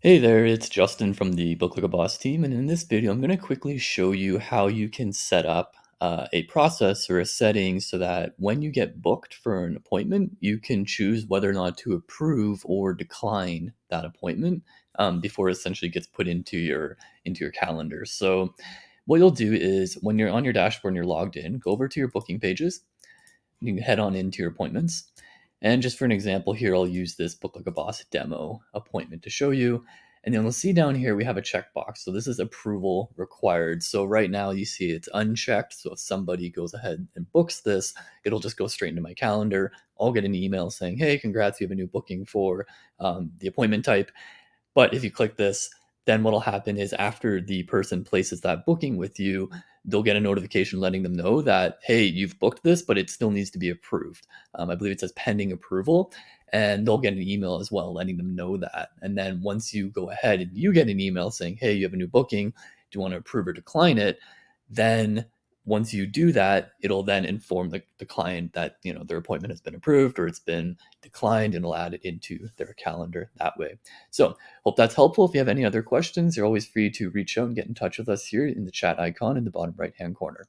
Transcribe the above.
Hey there, it's Justin from the Book Like a Boss team, and in this video, I'm going to quickly show you how you can set up a process or a setting so that when you get booked for an appointment, you can choose whether or not to approve or decline that appointment before it essentially gets put into your calendar. So, what you'll do is when you're on your dashboard and you're logged in, go over to your booking pages. You can head on into your appointments. And just for an example here, I'll use this Book Like a Boss demo appointment to show you. And then you'll see down here we have a checkbox. So this is approval required. So right now you see it's unchecked. So if somebody goes ahead and books this, it'll just go straight into my calendar. I'll get an email saying, hey, congrats, you have a new booking for the appointment type. But if you click this, then what'll happen is after the person places that booking with you, they'll get a notification letting them know that, hey, you've booked this, but it still needs to be approved. I believe it says pending approval, and they'll get an email as well letting them know that. And then once you go ahead and you get an email saying, hey, you have a new booking, do you want to approve or decline it? Then once you do that, it'll then inform the client that their appointment has been approved or it's been declined, and it'll add it into their calendar that way. So hope that's helpful. If you have any other questions, you're always free to reach out and get in touch with us here in the chat icon in the bottom right hand corner.